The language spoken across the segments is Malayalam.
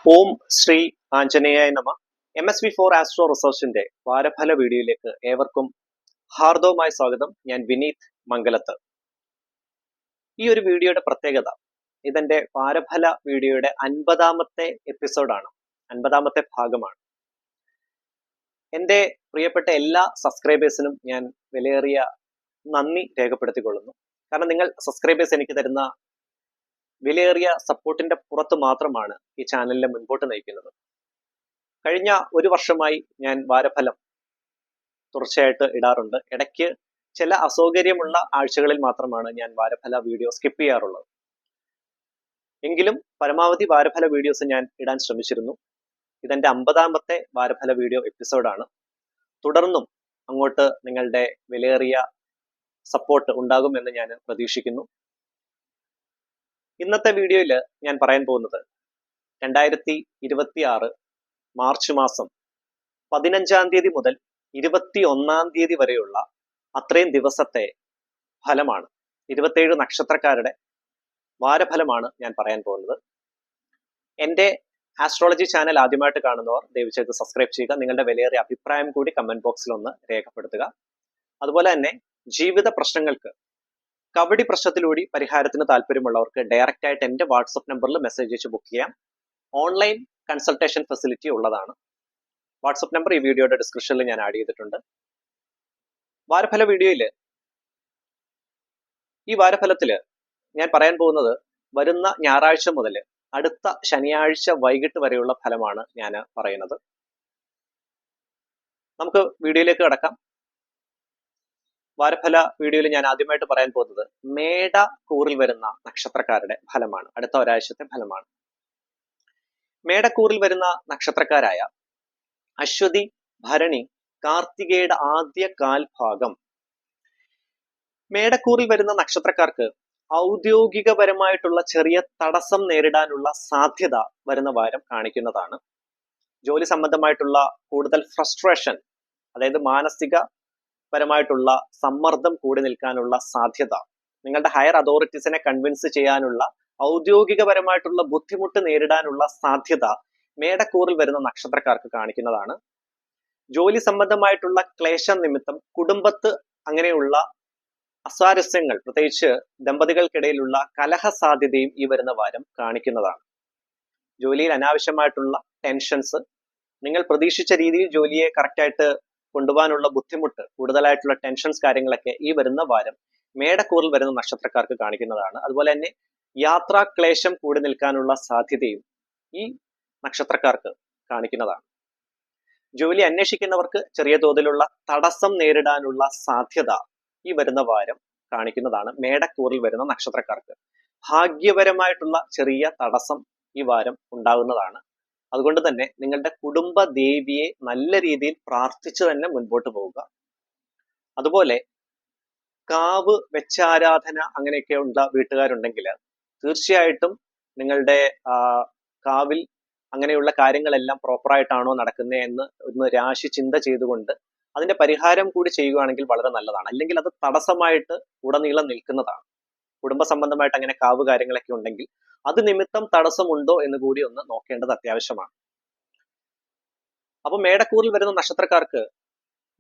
ഓം ശ്രീ ആഞ്ജനേയായ നമ. MSV4 ആസ്ട്രോ റിസർച്ചിന്റെ വാരഫല വീഡിയോയിലേക്ക് ഏവർക്കും ഹാർദവമായ സ്വാഗതം. ഞാൻ വിനീത് മംഗലത്ത്. ഈ ഒരു വീഡിയോയുടെ പ്രത്യേകത, ഇതെന്റെ വാരഫല വീഡിയോയുടെ 50ാമത്തെ എപ്പിസോഡാണ്, 50ാമത്തെ ഭാഗമാണ്. എന്റെ പ്രിയപ്പെട്ട എല്ലാ സബ്സ്ക്രൈബേഴ്സിനും ഞാൻ വിലയേറിയ നന്ദി രേഖപ്പെടുത്തിക്കൊള്ളുന്നു. കാരണം നിങ്ങൾ സബ്സ്ക്രൈബേഴ്സ് എനിക്ക് തരുന്ന വിലയേറിയ സപ്പോർട്ടിന്റെ പുറത്ത് മാത്രമാണ് ഈ ചാനലിനെ മുൻപോട്ട് നയിക്കുന്നത്. കഴിഞ്ഞ ഒരു വർഷമായി ഞാൻ വാരഫലം തുടർച്ചയായിട്ട് ഇടാറുണ്ട്. ഇടയ്ക്ക് ചില അസൗകര്യമുള്ള ആഴ്ചകളിൽ മാത്രമാണ് ഞാൻ വാരഫല വീഡിയോ സ്കിപ്പ് ചെയ്യാറുള്ളത്. എങ്കിലും പരമാവധി വാരഫല വീഡിയോസ് ഞാൻ ഇടാൻ ശ്രമിച്ചിരുന്നു. ഇതെന്റെ 50ാമത്തെ വാരഫല വീഡിയോ എപ്പിസോഡാണ്. തുടർന്നും അങ്ങോട്ട് നിങ്ങളുടെ വിലയേറിയ സപ്പോർട്ട് ഉണ്ടാകുമെന്ന് ഞാൻ പ്രതീക്ഷിക്കുന്നു. ഇന്നത്തെ വീഡിയോയിൽ ഞാൻ പറയാൻ പോകുന്നത് 2026 മാർച്ച് മാസം 15-ാം തീയതി മുതൽ 21-ാം തീയതി വരെയുള്ള അത്രയും ദിവസത്തെ ഫലമാണ്. 27 നക്ഷത്രക്കാരുടെ വാരഫലമാണ് ഞാൻ പറയാൻ പോകുന്നത്. എൻ്റെ ആസ്ട്രോളജി ചാനൽ ആദ്യമായിട്ട് കാണുന്നവർ ദയവ് ചെയ്ത് സബ്സ്ക്രൈബ് ചെയ്യുക. നിങ്ങളുടെ വിലയേറിയ അഭിപ്രായം കൂടി കമന്റ് ബോക്സിൽ ഒന്ന് രേഖപ്പെടുത്തുക. അതുപോലെ തന്നെ ജീവിത പ്രശ്നങ്ങൾക്ക് കബഡി പ്രശ്നത്തിലൂടെ പരിഹാരത്തിന് താല്പര്യമുള്ളവർക്ക് ഡയറക്റ്റ് ആയിട്ട് എൻ്റെ വാട്സപ്പ് നമ്പറിൽ മെസ്സേജ് അയച്ച് ബുക്ക് ചെയ്യാം. ഓൺലൈൻ കൺസൾട്ടേഷൻ ഫെസിലിറ്റി ഉള്ളതാണ്. വാട്സപ്പ് നമ്പർ ഈ വീഡിയോയുടെ ഡിസ്ക്രിപ്ഷനിൽ ഞാൻ ആഡ് ചെയ്തിട്ടുണ്ട്. വാരഫല വീഡിയോയിൽ ഈ വാരഫലത്തിൽ ഞാൻ പറയാൻ പോകുന്നത് വരുന്ന ഞായറാഴ്ച മുതൽ അടുത്ത ശനിയാഴ്ച വൈകിട്ട് വരെയുള്ള ഫലമാണ് ഞാൻ പറയുന്നത്. നമുക്ക് വീഡിയോയിലേക്ക് കടക്കാം. വാരഫല വീഡിയോയിൽ ഞാൻ ആദ്യമായിട്ട് പറയാൻ പോകുന്നത് മേടക്കൂറിൽ വരുന്ന നക്ഷത്രക്കാരുടെ ഫലമാണ്. അടുത്ത ഒരാഴ്ചത്തെ ഫലമാണ്. മേടക്കൂറിൽ വരുന്ന നക്ഷത്രക്കാരായ അശ്വതി, ഭരണി, കാർത്തികയുടെ ആദ്യ കാൽഭാഗം. മേടക്കൂറിൽ വരുന്ന നക്ഷത്രക്കാർക്ക് ഔദ്യോഗികപരമായിട്ടുള്ള ചെറിയ തടസ്സം നേരിടാനുള്ള സാധ്യത വരുന്ന വാരം കാണിക്കുന്നതാണ്. ജോലി സംബന്ധമായിട്ടുള്ള കൂടുതൽ ഫ്രസ്ട്രേഷൻ, അതായത് മാനസിക പരമായിട്ടുള്ള സമ്മർദ്ദം കൂടി നിൽക്കാനുള്ള സാധ്യത, നിങ്ങളുടെ ഹയർ അതോറിറ്റീസിനെ കൺവിൻസ് ചെയ്യാനുള്ള ഔദ്യോഗികപരമായിട്ടുള്ള ബുദ്ധിമുട്ട് നേരിടാനുള്ള സാധ്യത മേടക്കൂറിൽ വരുന്ന നക്ഷത്രക്കാർക്ക് കാണിക്കുന്നതാണ്. ജോലി സംബന്ധമായിട്ടുള്ള ക്ലേശം നിമിത്തം കുടുംബത്ത് അങ്ങനെയുള്ള അസ്വാരസ്യങ്ങൾ, പ്രത്യേകിച്ച് ദമ്പതികൾക്കിടയിലുള്ള കലഹ സാധ്യതയും ഈ വരുന്ന വാരം കാണിക്കുന്നതാണ്. ജോലിയിൽ അനാവശ്യമായിട്ടുള്ള ടെൻഷൻസ്, നിങ്ങൾ പ്രതീക്ഷിച്ച രീതിയിൽ ജോലിയെ കറക്റ്റായിട്ട് കൊണ്ടുപോകാനുള്ള ബുദ്ധിമുട്ട്, കൂടുതലായിട്ടുള്ള ടെൻഷൻസ് കാര്യങ്ങളൊക്കെ ഈ വരുന്ന വാരം മേടക്കൂറിൽ വരുന്ന നക്ഷത്രക്കാർക്ക് കാണിക്കുന്നതാണ്. അതുപോലെ തന്നെ യാത്രാ ക്ലേശം കൂടി നിൽക്കാനുള്ള സാധ്യതയും ഈ നക്ഷത്രക്കാർക്ക് കാണിക്കുന്നതാണ്. ജോലി അന്വേഷിക്കുന്നവർക്ക് ചെറിയ തോതിലുള്ള തടസ്സം നേരിടാനുള്ള സാധ്യത ഈ വരുന്ന വാരം കാണിക്കുന്നതാണ്. മേടക്കൂറിൽ വരുന്ന നക്ഷത്രക്കാർക്ക് ഭാഗ്യപരമായിട്ടുള്ള ചെറിയ തടസ്സം ഈ വാരം ഉണ്ടാകുന്നതാണ്. അതുകൊണ്ട് തന്നെ നിങ്ങളുടെ കുടുംബ ദേവിയെ നല്ല രീതിയിൽ പ്രാർത്ഥിച്ചു തന്നെ മുൻപോട്ട് പോവുക. അതുപോലെ കാവ് വെച്ചാരാധന അങ്ങനെയൊക്കെ ഉള്ള വീട്ടുകാരുണ്ടെങ്കിൽ തീർച്ചയായിട്ടും നിങ്ങളുടെ കാവിൽ അങ്ങനെയുള്ള കാര്യങ്ങളെല്ലാം പ്രോപ്പറായിട്ടാണോ നടക്കുന്നത് എന്ന് ഒന്ന് രാശി ചിന്ത ചെയ്തുകൊണ്ട് അതിന്റെ പരിഹാരം കൂടി ചെയ്യുകയാണെങ്കിൽ വളരെ നല്ലതാണ്. അല്ലെങ്കിൽ അത് തടസ്സമായിട്ട് ഉടനീളം നിൽക്കുന്നതാണ്. കുടുംബ സംബന്ധമായിട്ട് അങ്ങനെ കാവ് കാര്യങ്ങളൊക്കെ ഉണ്ടെങ്കിൽ അത് നിമിത്തം തടസ്സമുണ്ടോ എന്ന് കൂടി ഒന്ന് നോക്കേണ്ടത് അത്യാവശ്യമാണ്. അപ്പൊ മേടക്കൂറിൽ വരുന്ന നക്ഷത്രക്കാർക്ക്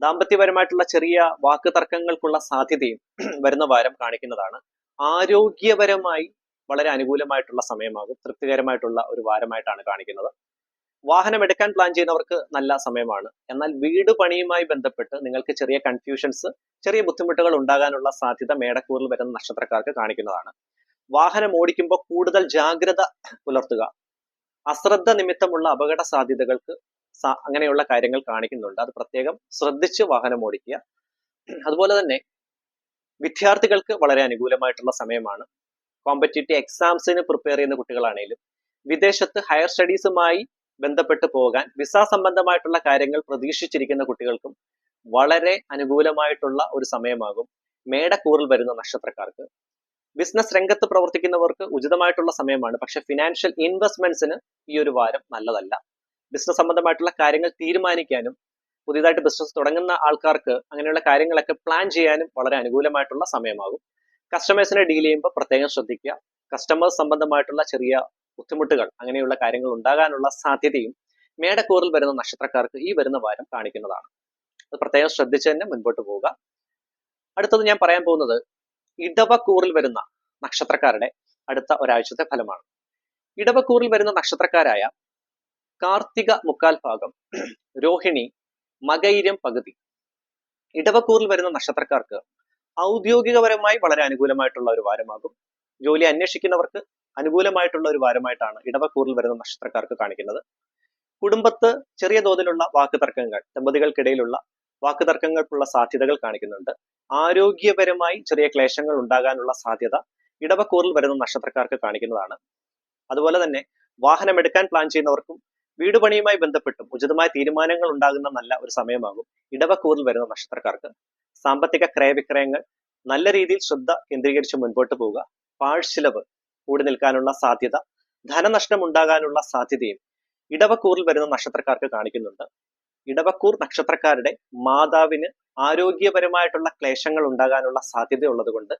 ദാമ്പത്യപരമായിട്ടുള്ള ചെറിയ വാക്ക് തർക്കങ്ങൾക്കുള്ള സാധ്യതയും വരുന്ന വാരം കാണിക്കുന്നതാണ്. ആരോഗ്യപരമായി വളരെ അനുകൂലമായിട്ടുള്ള സമയമാകും. തൃപ്തികരമായിട്ടുള്ള ഒരു വാരമായിട്ടാണ് കാണിക്കുന്നത്. വാഹനം എടുക്കാൻ പ്ലാൻ ചെയ്യുന്നവർക്ക് നല്ല സമയമാണ്. എന്നാൽ വീട് പണിയുമായി ബന്ധപ്പെട്ട് നിങ്ങൾക്ക് ചെറിയ കൺഫ്യൂഷൻസ്, ചെറിയ ബുദ്ധിമുട്ടുകൾ ഉണ്ടാകാനുള്ള സാധ്യത മേടക്കൂറിൽ വരുന്ന നക്ഷത്രക്കാർക്ക് കാണിക്കുന്നതാണ്. വാഹനം ഓടിക്കുമ്പോൾ കൂടുതൽ ജാഗ്രത പുലർത്തുക. അശ്രദ്ധ നിമിത്തമുള്ള അപകട സാധ്യതകൾക്ക് അങ്ങനെയുള്ള കാര്യങ്ങൾ കാണിക്കുന്നുണ്ട്. അത് പ്രത്യേകം ശ്രദ്ധിച്ച് വാഹനം ഓടിക്കുക. അതുപോലെ തന്നെ വിദ്യാർത്ഥികൾക്ക് വളരെ അനുകൂലമായിട്ടുള്ള സമയമാണ്. കോമ്പറ്റേറ്റീവ് എക്സാംസിന് പ്രിപ്പയർ ചെയ്യുന്ന കുട്ടികളാണെങ്കിലും വിദേശത്ത് ഹയർ സ്റ്റഡീസുമായി ബന്ധപ്പെട്ട് പോകാൻ വിസ സംബന്ധമായിട്ടുള്ള കാര്യങ്ങൾ പ്രതീക്ഷിച്ചിരിക്കുന്ന കുട്ടികൾക്കും വളരെ അനുകൂലമായിട്ടുള്ള ഒരു സമയമാകും മേടക്കൂറിൽ വരുന്ന നക്ഷത്രക്കാർക്ക്. ബിസിനസ് രംഗത്ത് പ്രവർത്തിക്കുന്നവർക്ക് ഉചിതമായിട്ടുള്ള സമയമാണ്. പക്ഷെ ഫിനാൻഷ്യൽ ഇൻവെസ്റ്റ്മെന്റ്സിന് ഈ ഒരു വാരം നല്ലതല്ല. ബിസിനസ് സംബന്ധമായിട്ടുള്ള കാര്യങ്ങൾ തീരുമാനിക്കാനും പുതിയതായിട്ട് ബിസിനസ് തുടങ്ങുന്ന ആൾക്കാർക്ക് അങ്ങനെയുള്ള കാര്യങ്ങളൊക്കെ പ്ലാൻ ചെയ്യാനും വളരെ അനുകൂലമായിട്ടുള്ള സമയമാകും. കസ്റ്റമേഴ്സിനെ ഡീൽ ചെയ്യുമ്പോൾ പ്രത്യേകം ശ്രദ്ധിക്കുക. കസ്റ്റമേഴ്സ് സംബന്ധമായിട്ടുള്ള ചെറിയ ബുദ്ധിമുട്ടുകൾ അങ്ങനെയുള്ള കാര്യങ്ങൾ ഉണ്ടാകാനുള്ള സാധ്യതയും മേടക്കൂറിൽ വരുന്ന നക്ഷത്രക്കാർക്ക് ഈ വരുന്ന വാരം കാണിക്കുന്നതാണ്. അത് പ്രത്യേകം ശ്രദ്ധിച്ച് തന്നെ മുൻപോട്ട് പോവുക. അടുത്തത് ഞാൻ പറയാൻ പോകുന്നത് ഇടവക്കൂറിൽ വരുന്ന നക്ഷത്രക്കാരുടെ അടുത്ത ഒരാഴ്ചത്തെ ഫലമാണ്. ഇടവക്കൂറിൽ വരുന്ന നക്ഷത്രക്കാരായ കാർത്തിക മുക്കാൽ ഭാഗം, രോഹിണി, മകയിരം പകുതി, ഇടവക്കൂറിൽ വരുന്ന നക്ഷത്രക്കാർക്ക് ഔദ്യോഗികപരമായി വളരെ അനുകൂലമായിട്ടുള്ള ഒരു വാരമാകും. ജോലി അന്വേഷിക്കുന്നവർക്ക് അനുകൂലമായിട്ടുള്ള ഒരു വാരമായിട്ടാണ് ഇടവക്കൂറിൽ വരുന്ന നക്ഷത്രക്കാർക്ക് കാണിക്കുന്നത്. കുടുംബത്ത് ചെറിയ തോതിലുള്ള വാക്കുതർക്കങ്ങൾ, ദമ്പതികൾക്കിടയിലുള്ള വാക്കുതർക്കങ്ങൾക്കുള്ള സാധ്യതകൾ കാണിക്കുന്നുണ്ട്. ആരോഗ്യപരമായി ചെറിയ ക്ലേശങ്ങൾ ഉണ്ടാകാനുള്ള സാധ്യത ഇടവക്കൂറിൽ വരുന്ന നക്ഷത്രക്കാർക്ക് കാണിക്കുന്നതാണ്. അതുപോലെ തന്നെ വാഹനം എടുക്കാൻ പ്ലാൻ ചെയ്യുന്നവർക്കും വീട് പണിയുമായി ബന്ധപ്പെട്ടും ഉചിതമായ തീരുമാനങ്ങൾ ഉണ്ടാകുന്ന നല്ല ഒരു സമയമാകും ഇടവക്കൂറിൽ വരുന്ന നക്ഷത്രക്കാർക്ക്. സാമ്പത്തിക ക്രയവിക്രയങ്ങൾ നല്ല രീതിയിൽ ശ്രദ്ധ കേന്ദ്രീകരിച്ച് മുൻപോട്ട് പോവുക. പാഴ്ചിലവ് കൂടി നിൽക്കാനുള്ള സാധ്യത, ധനനഷ്ടം ഉണ്ടാകാനുള്ള സാധ്യതയും ഇടവക്കൂറിൽ വരുന്ന നക്ഷത്രക്കാർക്ക് കാണിക്കുന്നുണ്ട്. ഇടവക്കൂർ നക്ഷത്രക്കാരുടെ മാതാവിന് ആരോഗ്യപരമായിട്ടുള്ള ക്ലേശങ്ങൾ ഉണ്ടാകാനുള്ള സാധ്യത ഉള്ളത് കൊണ്ട്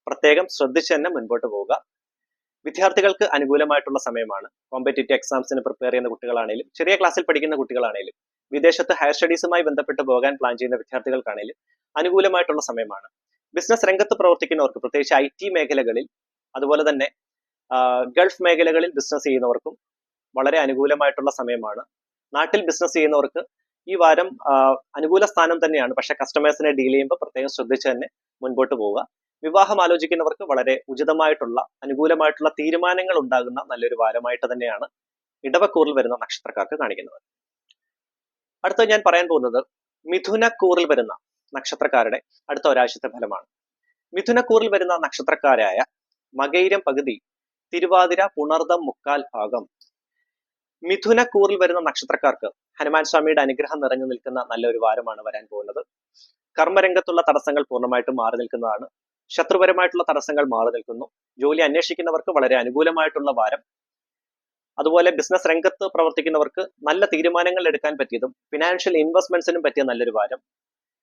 പ്രത്യേകം ശ്രദ്ധിച്ച് തന്നെ മുൻപോട്ട് പോവുക. വിദ്യാർത്ഥികൾക്ക് അനുകൂലമായിട്ടുള്ള സമയമാണ്. കോമ്പറ്റേറ്റീവ് എക്സാംസിന് പ്രിപ്പയർ ചെയ്യുന്ന കുട്ടികളാണെങ്കിലും ചെറിയ ക്ലാസ്സിൽ പഠിക്കുന്ന കുട്ടികളാണെങ്കിലും വിദേശത്ത് ഹയർ സ്റ്റഡീസുമായി ബന്ധപ്പെട്ട് പോകാൻ പ്ലാൻ ചെയ്യുന്ന വിദ്യാർത്ഥികൾക്കാണെങ്കിലും അനുകൂലമായിട്ടുള്ള സമയമാണ്. ബിസിനസ് രംഗത്ത് പ്രവർത്തിക്കുന്നവർക്ക്, പ്രത്യേകിച്ച് IT മേഖലകളിൽ, അതുപോലെ തന്നെ ഗൾഫ് മേഖലകളിൽ ബിസിനസ് ചെയ്യുന്നവർക്കും വളരെ അനുകൂലമായിട്ടുള്ള സമയമാണ്. നാട്ടിൽ ബിസിനസ് ചെയ്യുന്നവർക്ക് ഈ വാരം അനുകൂല സ്ഥാനം തന്നെയാണ്. പക്ഷെ കസ്റ്റമേഴ്സിനെ ഡീൽ ചെയ്യുമ്പോൾ പ്രത്യേകം ശ്രദ്ധിച്ച് തന്നെ മുൻപോട്ട് പോവുക. വിവാഹം ആലോചിക്കുന്നവർക്ക് വളരെ ഉചിതമായിട്ടുള്ള അനുകൂലമായിട്ടുള്ള തീരുമാനങ്ങൾ ഉണ്ടാകുന്ന നല്ലൊരു വാരമായിട്ട് തന്നെയാണ് ഇടവക്കൂറിൽ വരുന്ന നക്ഷത്രക്കാർക്ക് കാണിക്കുന്നത്. അടുത്ത ഞാൻ പറയാൻ പോകുന്നത് മിഥുനക്കൂറിൽ വരുന്ന നക്ഷത്രക്കാരുടെ അടുത്ത ഒരാഴ്ചത്തെ ഫലമാണ്. മിഥുനക്കൂറിൽ വരുന്ന നക്ഷത്രക്കാരായ മകയിരം പകുതി, തിരുവാതിര, പുണർദം മുക്കാൽ ഭാഗം. മിഥുനക്കൂറിൽ വരുന്ന നക്ഷത്രക്കാർക്ക് ഹനുമാൻ സ്വാമിയുടെ അനുഗ്രഹം നിറഞ്ഞു നിൽക്കുന്ന നല്ലൊരു വാരമാണ് വരാൻ പോകുന്നത്. കർമ്മരംഗത്തുള്ള തടസ്സങ്ങൾ പൂർണ്ണമായിട്ടും മാറി നിൽക്കുന്നതാണ്. ശത്രുപരമായിട്ടുള്ള തടസ്സങ്ങൾ മാറി നിൽക്കുന്നു. ജോലി അന്വേഷിക്കുന്നവർക്ക് വളരെ അനുകൂലമായിട്ടുള്ള വാരം. അതുപോലെ ബിസിനസ് രംഗത്ത് പ്രവർത്തിക്കുന്നവർക്ക് നല്ല തീരുമാനങ്ങൾ എടുക്കാൻ പറ്റിയതും ഫിനാൻഷ്യൽ ഇൻവെസ്റ്റ്മെന്റ്സിനും പറ്റിയ നല്ലൊരു വാരം.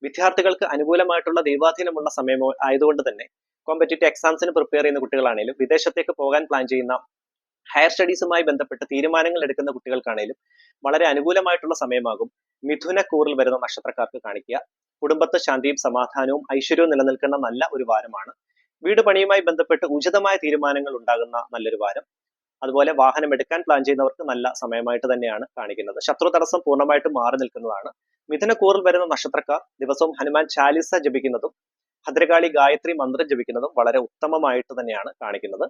വിദ്യാർത്ഥികൾക്ക് അനുകൂലമായിട്ടുള്ള ദൈവാധീനമുള്ള സമയം ആയതുകൊണ്ട് തന്നെ കോമ്പറ്റേറ്റീവ് എക്സാംസിന് പ്രിപ്പയർ ചെയ്യുന്ന കുട്ടികളാണെങ്കിലും വിദേശത്തേക്ക് പോകാൻ പ്ലാൻ ചെയ്യുന്ന ഹയർ സ്റ്റഡീസുമായി ബന്ധപ്പെട്ട് തീരുമാനങ്ങൾ എടുക്കുന്ന കുട്ടികൾക്കാണെങ്കിലും വളരെ അനുകൂലമായിട്ടുള്ള സമയമാകും മിഥുനക്കൂറിൽ വരുന്ന നക്ഷത്രക്കാർക്ക് കാണിക്കുക. കുടുംബത്ത് ശാന്തിയും സമാധാനവും ഐശ്വര്യവും നിലനിൽക്കുന്ന നല്ല ഒരു വാരമാണ്. വീട് പണിയുമായി ബന്ധപ്പെട്ട് ഉചിതമായ തീരുമാനങ്ങൾ ഉണ്ടാകുന്ന നല്ലൊരു വാരം. അതുപോലെ വാഹനം എടുക്കാൻ പ്ലാൻ ചെയ്യുന്നവർക്ക് നല്ല സമയമായിട്ട് തന്നെയാണ് കാണിക്കുന്നത്. ശത്രു തടസ്സം പൂർണ്ണമായിട്ടും മാറി നിൽക്കുന്നതാണ്. മിഥുനക്കൂറിൽ വരുന്ന നക്ഷത്രക്കാർ ദിവസവും ഹനുമാൻ ചാലിസ ജപിക്കുന്നതും ഭദ്രകാളി ഗായത്രി മന്ത്രം ജപിക്കുന്നതും വളരെ ഉത്തമമായിട്ട് തന്നെയാണ് കാണിക്കുന്നത്.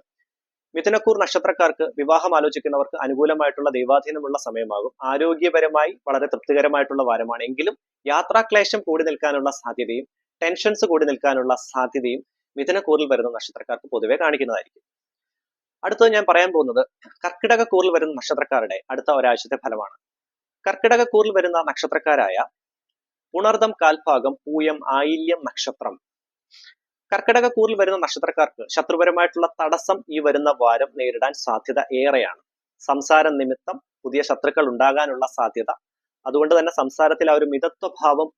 മിഥുനക്കൂർ നക്ഷത്രക്കാർക്ക് വിവാഹം ആലോചിക്കുന്നവർക്ക് അനുകൂലമായിട്ടുള്ള ദൈവാധീനമുള്ള സമയമാകും. ആരോഗ്യപരമായി വളരെ തൃപ്തികരമായിട്ടുള്ള വാരമാണ്. എങ്കിലും യാത്രാക്ലേശം കൂടി നിൽക്കാനുള്ള സാധ്യതയും ടെൻഷൻസ് കൂടി നിൽക്കാനുള്ള സാധ്യതയും മിഥുനക്കൂറിൽ വരുന്ന നക്ഷത്രക്കാർക്ക് പൊതുവെ കാണിക്കുന്നതായിരിക്കും. അടുത്തത് ഞാൻ പറയാൻ പോകുന്നത് കർക്കിടകക്കൂറിൽ വരുന്ന നക്ഷത്രക്കാരുടെ അടുത്ത ഒരാഴ്ചത്തെ ഫലമാണ്. കർക്കിടകക്കൂറിൽ വരുന്ന നക്ഷത്രക്കാരായ പുണർദം കാൽഭാഗം, പൂയം, ആയില്യം നക്ഷത്രം. കർക്കിടകക്കൂറിൽ വരുന്ന നക്ഷത്രക്കാർക്ക് ശത്രുപരമായിട്ടുള്ള തടസ്സം ഈ വരുന്ന വാരം നേരിടാൻ സാധ്യത ഏറെയാണ്. സംസാരം നിമിത്തം പുതിയ ശത്രുക്കൾ ഉണ്ടാകാനുള്ള സാധ്യത. അതുകൊണ്ട് തന്നെ സംസാരത്തിൽ ആ ഒരു മിതത്വഭാവം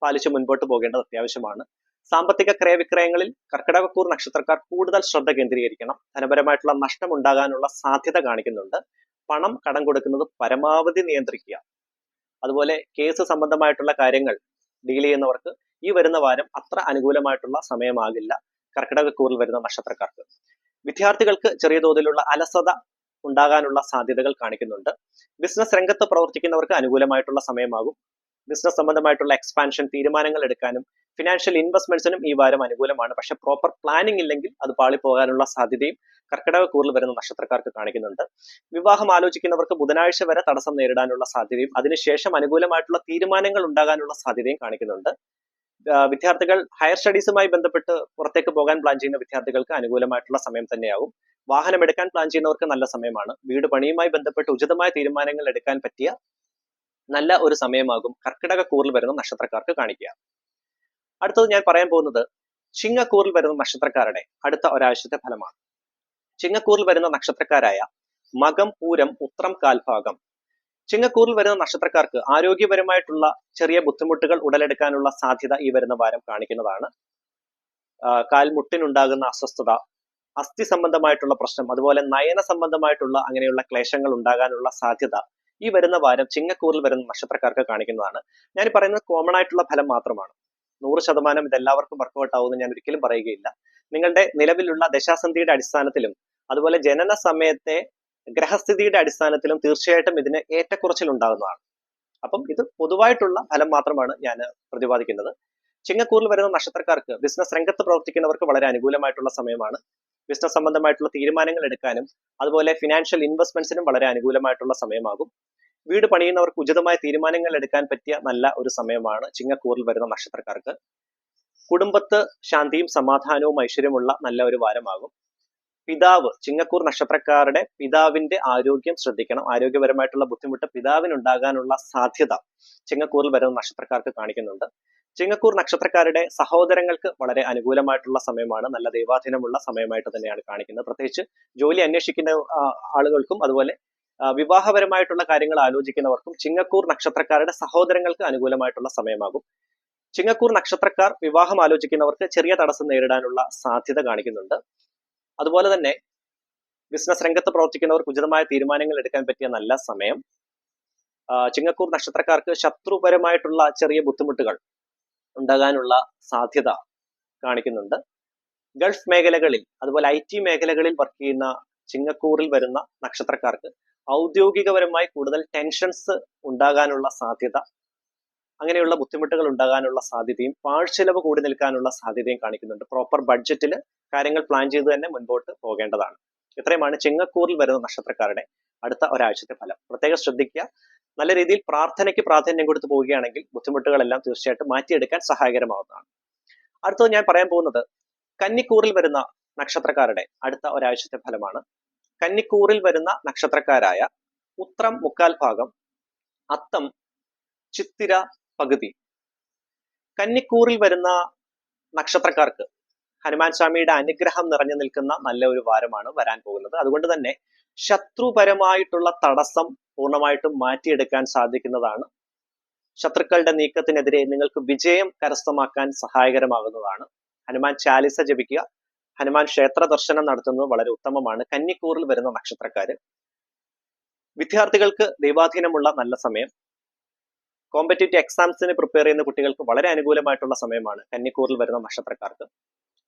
പാലിച്ച് മുൻപോട്ട് പോകേണ്ടത് അത്യാവശ്യമാണ്. സാമ്പത്തിക ക്രയവിക്രയങ്ങളിൽ കർക്കിടകക്കൂർ നക്ഷത്രക്കാർ കൂടുതൽ ശ്രദ്ധ കേന്ദ്രീകരിക്കണം. ധനപരമായിട്ടുള്ള നഷ്ടം ഉണ്ടാകാനുള്ള സാധ്യത കാണിക്കുന്നുണ്ട്. പണം കടം കൊടുക്കുന്നത് പരമാവധി നിയന്ത്രിക്കുക. അതുപോലെ കേസ് സംബന്ധമായിട്ടുള്ള കാര്യങ്ങൾ ഡീൽ ചെയ്യുന്നവർക്ക് ഈ വരുന്ന വാരം അത്ര അനുകൂലമായിട്ടുള്ള സമയമാകില്ല കർക്കിടകക്കൂറിൽ വരുന്ന നക്ഷത്രക്കാർക്ക്. വിദ്യാർത്ഥികൾക്ക് ചെറിയ തോതിലുള്ള അലസത ഉണ്ടാകാനുള്ള സാധ്യതകൾ കാണിക്കുന്നുണ്ട്. ബിസിനസ് രംഗത്ത് പ്രവർത്തിക്കുന്നവർക്ക് അനുകൂലമായിട്ടുള്ള സമയമാകും. ബിസിനസ് സംബന്ധമായിട്ടുള്ള എക്സ്പാൻഷൻ തീരുമാനങ്ങൾ എടുക്കാനും ഫിനാൻഷ്യൽ ഇൻവെസ്റ്റ്മെന്റ്സിനും ഈ വാരം അനുകൂലമാണ്. പക്ഷെ പ്രോപ്പർ പ്ലാനിംഗ് ഇല്ലെങ്കിൽ അത് പാളിപ്പോകാനുള്ള സാധ്യതയും കർക്കിടകക്കൂറിൽ വരുന്ന നക്ഷത്രക്കാർക്ക് കാണിക്കുന്നുണ്ട്. വിവാഹം ആലോചിക്കുന്നവർക്ക് ബുധനാഴ്ച വരെ തടസ്സം നേരിടാനുള്ള സാധ്യതയും അതിനുശേഷം അനുകൂലമായിട്ടുള്ള തീരുമാനങ്ങൾ ഉണ്ടാകാനുള്ള സാധ്യതയും കാണിക്കുന്നുണ്ട്. വിദ്യാർത്ഥികൾ ഹയർ സ്റ്റഡീസുമായി ബന്ധപ്പെട്ട് പുറത്തേക്ക് പോകാൻ പ്ലാൻ ചെയ്യുന്ന വിദ്യാർത്ഥികൾക്ക് അനുകൂലമായിട്ടുള്ള സമയം തന്നെയാവും. വാഹനം എടുക്കാൻ പ്ലാൻ ചെയ്യുന്നവർക്ക് നല്ല സമയമാണ്. വീട് പണിയുമായി ബന്ധപ്പെട്ട് ഉചിതമായ തീരുമാനങ്ങൾ എടുക്കാൻ പറ്റിയ നല്ല ഒരു സമയമാകും കർക്കിടകക്കൂറിൽ വരുന്ന നക്ഷത്രക്കാർക്ക് കാണിക്കുക. അടുത്തത് ഞാൻ പറയാൻ പോകുന്നത് ചിങ്ങക്കൂറിൽ വരുന്ന നക്ഷത്രക്കാരുടെ അടുത്ത ഒരാഴ്ചത്തെ ഫലമാണ്. ചിങ്ങക്കൂറിൽ വരുന്ന നക്ഷത്രക്കാരായ മകം, പൂരം, ഉത്രം കാൽഭാഗം. ചിങ്ങക്കൂറിൽ വരുന്ന നക്ഷത്രക്കാർക്ക് ആരോഗ്യപരമായിട്ടുള്ള ചെറിയ ബുദ്ധിമുട്ടുകൾ ഉടലെടുക്കാനുള്ള സാധ്യത ഈ വരുന്ന വാരം കാണിക്കുന്നതാണ്. കാൽമുട്ടിനുണ്ടാകുന്ന അസ്വസ്ഥത, അസ്ഥി സംബന്ധമായിട്ടുള്ള പ്രശ്നം, അതുപോലെ നയന സംബന്ധമായിട്ടുള്ള അങ്ങനെയുള്ള ക്ലേശങ്ങൾ ഉണ്ടാകാനുള്ള സാധ്യത ഈ വരുന്ന വാരം ചിങ്ങക്കൂറിൽ വരുന്ന നക്ഷത്രക്കാർക്ക് കാണിക്കുന്നതാണ്. ഞാൻ പറയുന്നത് കോമൺ ആയിട്ടുള്ള ഫലം മാത്രമാണ്. 100% ഇതെല്ലാവർക്കും വർക്കൗട്ട് ആവുമെന്ന് ഞാൻ ഒരിക്കലും പറയുകയില്ല. നിങ്ങളുടെ നിലവിലുള്ള ദശാസന്ധിയുടെ അടിസ്ഥാനത്തിലും അതുപോലെ ജനന സമയത്തെ ഗ്രഹസ്ഥിതിയുടെ അടിസ്ഥാനത്തിലും തീർച്ചയായിട്ടും ഇതിന് ഏറ്റക്കുറച്ചിൽ ഉണ്ടാകുന്നതാണ്. അപ്പം ഇത് പൊതുവായിട്ടുള്ള ഫലം മാത്രമാണ് ഞാൻ പ്രതിപാദിക്കുന്നത്. ചിങ്ങക്കൂറിൽ വരുന്ന നക്ഷത്രക്കാർക്ക് ബിസിനസ് രംഗത്ത് പ്രവർത്തിക്കുന്നവർക്ക് വളരെ അനുകൂലമായിട്ടുള്ള സമയമാണ്. ബിസിനസ് സംബന്ധമായിട്ടുള്ള തീരുമാനങ്ങൾ എടുക്കാനും അതുപോലെ ഫിനാൻഷ്യൽ ഇൻവെസ്റ്റ്മെന്റ്സിനും വളരെ അനുകൂലമായിട്ടുള്ള സമയമാകും. വീട് പണിയുന്നവർക്ക് ഉചിതമായ തീരുമാനങ്ങൾ എടുക്കാൻ പറ്റിയ നല്ല ഒരു സമയമാണ് ചിങ്ങക്കൂറിൽ വരുന്ന നക്ഷത്രക്കാർക്ക്. കുടുംബത്ത് ശാന്തിയും സമാധാനവും ഐശ്വര്യമുള്ള നല്ല ഒരു വാരമാകും. പിതാവ്, ചിങ്ങക്കൂർ നക്ഷത്രക്കാരുടെ പിതാവിന്റെ ആരോഗ്യം ശ്രദ്ധിക്കണം. ആരോഗ്യപരമായിട്ടുള്ള ബുദ്ധിമുട്ട് പിതാവിനുണ്ടാകാനുള്ള സാധ്യത ചിങ്ങക്കൂറിൽ വരുന്ന നക്ഷത്രക്കാർക്ക് കാണിക്കുന്നുണ്ട്. ചിങ്ങക്കൂർ നക്ഷത്രക്കാരുടെ സഹോദരങ്ങൾക്ക് വളരെ അനുകൂലമായിട്ടുള്ള സമയമാണ്. നല്ല ദൈവാധീനമുള്ള സമയമായിട്ട് തന്നെയാണ് കാണിക്കുന്നത്. പ്രത്യേകിച്ച് ജോലി അന്വേഷിക്കുന്ന ആളുകൾക്കും അതുപോലെ വിവാഹപരമായിട്ടുള്ള കാര്യങ്ങൾ ആലോചിക്കുന്നവർക്കും ചിങ്ങക്കൂർ നക്ഷത്രക്കാരുടെ സഹോദരങ്ങൾക്ക് അനുകൂലമായിട്ടുള്ള സമയമാകും. ചിങ്ങക്കൂർ നക്ഷത്രക്കാർ വിവാഹം ആലോചിക്കുന്നവർക്ക് ചെറിയ തടസ്സം നേരിടാനുള്ള സാധ്യത കാണിക്കുന്നുണ്ട്. അതുപോലെ തന്നെ ബിസിനസ് രംഗത്ത് പ്രവർത്തിക്കുന്നവർക്ക് ഉചിതമായ തീരുമാനങ്ങൾ എടുക്കാൻ പറ്റിയ നല്ല സമയം. ചിങ്ങക്കൂർ നക്ഷത്രക്കാർക്ക് ശത്രുപരമായിട്ടുള്ള ചെറിയ ബുദ്ധിമുട്ടുകൾ ഉണ്ടാകാനുള്ള സാധ്യത കാണിക്കുന്നുണ്ട്. ഗൾഫ് മേഖലകളിൽ അതുപോലെ IT മേഖലകളിൽ വർക്ക് ചെയ്യുന്ന ചിങ്ങക്കൂറിൽ വരുന്ന നക്ഷത്രക്കാർക്ക് ഔദ്യോഗികപരമായി കൂടുതൽ ടെൻഷൻസ് ഉണ്ടാകാനുള്ള സാധ്യത, അങ്ങനെയുള്ള ബുദ്ധിമുട്ടുകൾ ഉണ്ടാകാനുള്ള സാധ്യതയും പാഴ്ചെലവ് കൂടി നിൽക്കാനുള്ള സാധ്യതയും കാണിക്കുന്നുണ്ട്. പ്രോപ്പർ ബഡ്ജറ്റിൽ കാര്യങ്ങൾ പ്ലാൻ ചെയ്ത് തന്നെ മുൻപോട്ട് പോകേണ്ടതാണ്. ഇത്രയുമാണ് ചിങ്ങക്കൂറിൽ വരുന്ന നക്ഷത്രക്കാരുടെ അടുത്ത ഒരാഴ്ചത്തെ ഫലം. പ്രത്യേകം ശ്രദ്ധിക്കുക. നല്ല രീതിയിൽ പ്രാർത്ഥനയ്ക്ക് പ്രാധാന്യം കൊടുത്തു പോവുകയാണെങ്കിൽ ബുദ്ധിമുട്ടുകളെല്ലാം തീർച്ചയായിട്ടും മാറ്റിയെടുക്കാൻ സഹായകരമാവുന്നതാണ്. അടുത്തത് ഞാൻ പറയാൻ പോകുന്നത് കന്നിക്കൂറിൽ വരുന്ന നക്ഷത്രക്കാരുടെ അടുത്ത ഒരാഴ്ചത്തെ ഫലമാണ്. കന്നിക്കൂറിൽ വരുന്ന നക്ഷത്രക്കാരായ ഉത്രം മുക്കാൽ ഭാഗം, അത്തം, ചിത്തിര പകുതി. കന്നിക്കൂറിൽ വരുന്ന നക്ഷത്രക്കാർക്ക് ഹനുമാൻ സ്വാമിയുടെ അനുഗ്രഹം നിറഞ്ഞു നിൽക്കുന്ന നല്ല ഒരു വാരമാണ് വരാൻ പോകുന്നത്. അതുകൊണ്ട് തന്നെ ശത്രുപരമായിട്ടുള്ള തടസ്സം പൂർണ്ണമായിട്ടും മാറ്റിയെടുക്കാൻ സാധിക്കുന്നതാണ്. ശത്രുക്കളുടെ നീക്കത്തിനെതിരെ നിങ്ങൾക്ക് വിജയം കരസ്ഥമാക്കാൻ സഹായകരമാകുന്നതാണ്. ഹനുമാൻ ചാലിസ ജപിക്കുക, ഹനുമാൻ ക്ഷേത്ര ദർശനം നടത്തുന്നത് വളരെ ഉത്തമമാണ്. കന്നിക്കൂറിൽ വരുന്ന നക്ഷത്രക്കാര്. വിദ്യാർത്ഥികൾക്ക് ദൈവാധീനമുള്ള നല്ല സമയം. കോമ്പറ്റേറ്റീവ് എക്സാംസിന് പ്രിപ്പയർ ചെയ്യുന്ന കുട്ടികൾക്ക് വളരെ അനുകൂലമായിട്ടുള്ള സമയമാണ് കന്നിക്കൂറിൽ വരുന്ന നക്ഷത്രക്കാർക്ക്.